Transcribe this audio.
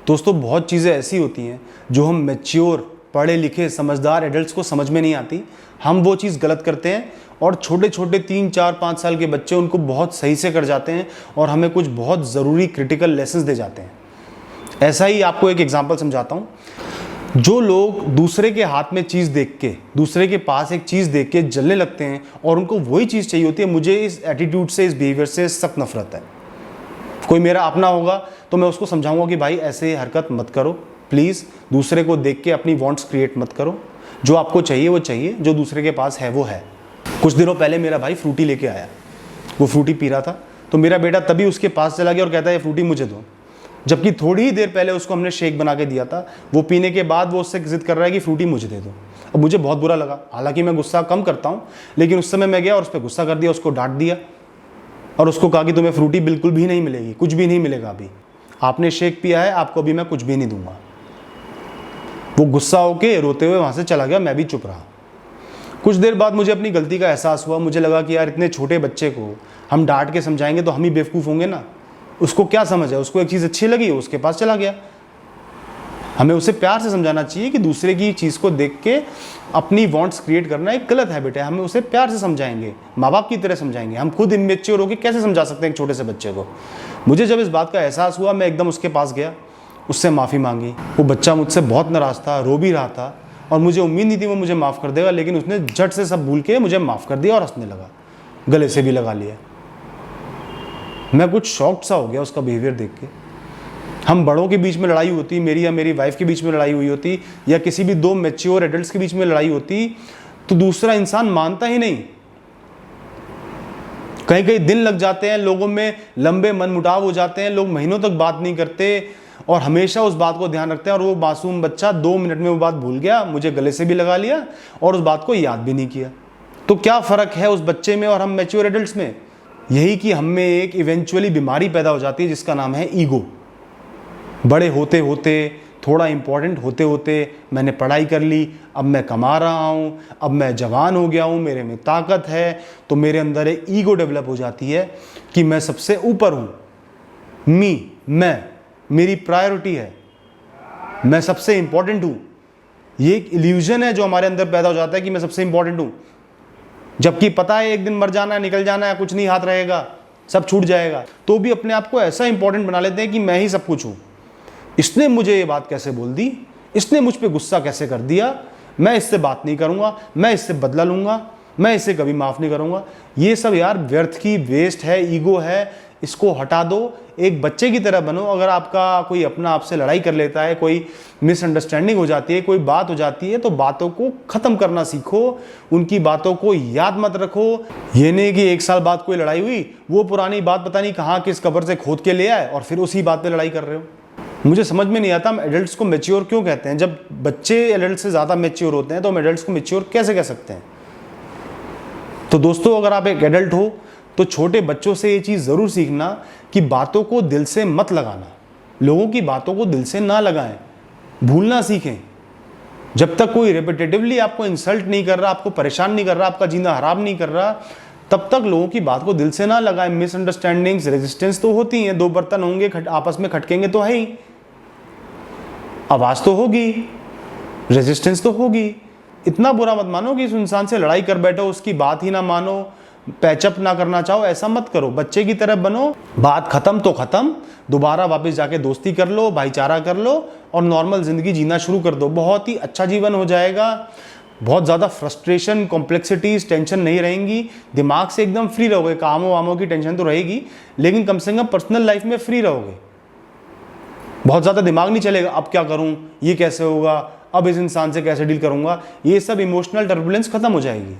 दोस्तों बहुत चीज़ें ऐसी होती हैं जो हम मैच्योर पढ़े लिखे समझदार एडल्ट्स को समझ में नहीं आती। हम वो चीज़ गलत करते हैं और छोटे छोटे 3 4 5 साल के बच्चे उनको बहुत सही से कर जाते हैं और हमें कुछ बहुत ज़रूरी क्रिटिकल लेसन्स दे जाते हैं। ऐसा ही आपको एक एग्जांपल समझाता हूँ। जो लोग दूसरे के हाथ में चीज़ देख के, दूसरे के पास एक चीज़ देख के जलने लगते हैं और उनको वही चीज़ चाहिए होती है, मुझे इस एटीट्यूड से, इस बिहेवियर से सख्त नफरत है। कोई मेरा अपना होगा तो मैं उसको समझाऊंगा कि भाई ऐसे हरकत मत करो, प्लीज़ दूसरे को देख के अपनी वांट्स क्रिएट मत करो। जो आपको चाहिए वो चाहिए, जो दूसरे के पास है वो है। कुछ दिनों पहले मेरा भाई फ्रूटी लेके आया, वो फ्रूटी पी रहा था तो मेरा बेटा तभी उसके पास चला गया और कहता है ये फ्रूटी मुझे दो, जबकि थोड़ी ही देर पहले उसको हमने शेक बना के दिया था। वो पीने के बाद वो उससे जिद कर रहा है कि फ्रूटी मुझे दे दो। अब मुझे बहुत बुरा लगा, हालांकि मैं गुस्सा कम करता हूँ, लेकिन उस समय मैं गया और उस पर गुस्सा कर दिया, उसको डांट दिया और उसको कहा कि तुम्हें फ्रूटी बिल्कुल भी नहीं मिलेगी, कुछ भी नहीं मिलेगा। अभी आपने शेक पिया है, आपको अभी मैं कुछ भी नहीं दूंगा। वो गुस्सा होके रोते हुए वहां से चला गया, मैं भी चुप रहा। कुछ देर बाद मुझे अपनी गलती का एहसास हुआ। मुझे लगा कि यार इतने छोटे बच्चे को हम डांट के समझाएंगे तो हम ही बेवकूफ़ होंगे ना। उसको क्या समझ है, उसको एक चीज़ अच्छी लगी, उसके पास चला गया। हमें उसे प्यार से समझाना चाहिए कि दूसरे की चीज़ को देख के अपनी वांट्स क्रिएट करना एक गलत हैबिट है। हमें उसे प्यार से समझाएंगे, माँ बाप की तरह समझाएंगे। हम खुद इमेच्योर होकर कैसे समझा सकते हैं एक छोटे से बच्चे को। मुझे जब इस बात का एहसास हुआ, मैं एकदम उसके पास गया, उससे माफ़ी मांगी। वो बच्चा मुझसे बहुत नाराज़ था, रो भी रहा था और मुझे उम्मीद नहीं थी वो मुझे माफ़ कर देगा, लेकिन उसने झट से सब भूल के मुझे माफ़ कर दिया और हंसने लगा, गले से भी लगा लिया। मैं कुछ शॉक्ड सा हो गया उसका बिहेवियर देख के। हम बड़ों के बीच में लड़ाई होती, मेरी या मेरी वाइफ के बीच में लड़ाई हुई होती, या किसी भी दो मैच्योर एडल्ट्स के बीच में लड़ाई होती, तो दूसरा इंसान मानता ही नहीं। कई कई दिन लग जाते हैं, लोगों में लंबे मनमुटाव हो जाते हैं, लोग महीनों तक बात नहीं करते और हमेशा उस बात को ध्यान रखते हैं। और वो मासूम बच्चा 2 मिनट में वो बात भूल गया, मुझे गले से भी लगा लिया और उस बात को याद भी नहीं किया। तो क्या फ़र्क है उस बच्चे में और हम मैच्योर एडल्ट्स में? यही कि हम में एक इवेंचुअली बीमारी पैदा हो जाती है जिसका नाम है ईगो। बड़े होते होते, थोड़ा इंपॉर्टेंट होते होते, मैंने पढ़ाई कर ली, अब मैं कमा रहा हूँ, अब मैं जवान हो गया हूँ, मेरे में ताकत है, तो मेरे अंदर एक ईगो डेवलप हो जाती है कि मैं सबसे ऊपर हूँ। मैं, मेरी प्रायोरिटी है, मैं सबसे इंपॉर्टेंट हूँ। ये एक इल्यूजन है जो हमारे अंदर पैदा हो जाता है कि मैं सबसे इंपॉर्टेंट हूँ, जबकि पता है एक दिन मर जाना है, निकल जाना है, कुछ नहीं हाथ रहेगा, सब छूट जाएगा। तो भी अपने आप को ऐसा इंपॉर्टेंट बना लेते हैं कि मैं ही सब कुछ हूँ। इसने मुझे ये बात कैसे बोल दी, इसने मुझ पे गुस्सा कैसे कर दिया, मैं इससे बात नहीं करूँगा, मैं इससे बदला लूँगा, मैं इसे कभी माफ़ नहीं करूँगा। ये सब यार व्यर्थ की वेस्ट है, ईगो है, इसको हटा दो। एक बच्चे की तरह बनो। अगर आपका कोई अपना आपसे लड़ाई कर लेता है, कोई मिसअंडरस्टैंडिंग हो जाती है, कोई बात हो जाती है, तो बातों को ख़त्म करना सीखो, उनकी बातों को याद मत रखो। ये नहीं कि 1 साल बाद कोई लड़ाई हुई, वो पुरानी बात पता नहीं कहाँ किस कब्र से खोद के ले आए और फिर उसी बात पे लड़ाई कर रहे हो। मुझे समझ में नहीं आता हम एडल्ट्स को मैच्योर क्यों कहते हैं। जब बच्चे एडल्ट से ज़्यादा मैच्योर होते हैं तो हम एडल्ट्स को मैच्योर कैसे कह सकते हैं? तो दोस्तों, अगर आप एक एडल्ट हो तो छोटे बच्चों से ये चीज़ ज़रूर सीखना कि बातों को दिल से मत लगाना, लोगों की बातों को दिल से ना लगाएं, भूलना सीखें। जब तक कोई रिपीटेटिवली आपको इंसल्ट नहीं कर रहा, आपको परेशान नहीं कर रहा, आपका जीना हराम नहीं कर रहा, तब तक लोगों की बात को दिल से ना लगाएं। मिसअंडरस्टैंडिंग्स, रेजिस्टेंस तो होती हैं, 2 बर्तन होंगे, आपस में खटकेंगे तो है ही, आवाज़ तो होगी, रेजिस्टेंस तो होगी। इतना बुरा मत मानो कि उस इंसान से लड़ाई कर बैठो, उसकी बात ही ना मानो, पैचअप ना करना चाहो, ऐसा मत करो। बच्चे की तरह बनो, बात खत्म तो खत्म, दोबारा वापस जाके दोस्ती कर लो, भाईचारा कर लो और नॉर्मल ज़िंदगी जीना शुरू कर दो। बहुत ही अच्छा जीवन हो जाएगा। बहुत ज़्यादा फ्रस्ट्रेशन, कॉम्प्लेक्सिटीज, टेंशन नहीं रहेंगी, दिमाग से एकदम फ्री रहोगे। कामों वामों की टेंशन तो रहेगी, लेकिन कम से कम पर्सनल लाइफ में फ्री रहोगे। बहुत ज़्यादा दिमाग नहीं चलेगा, अब क्या करूँ, ये कैसे होगा, अब इस इंसान से कैसे डील करूँगा, ये सब इमोशनल टर्बुलेंस खत्म हो जाएगी।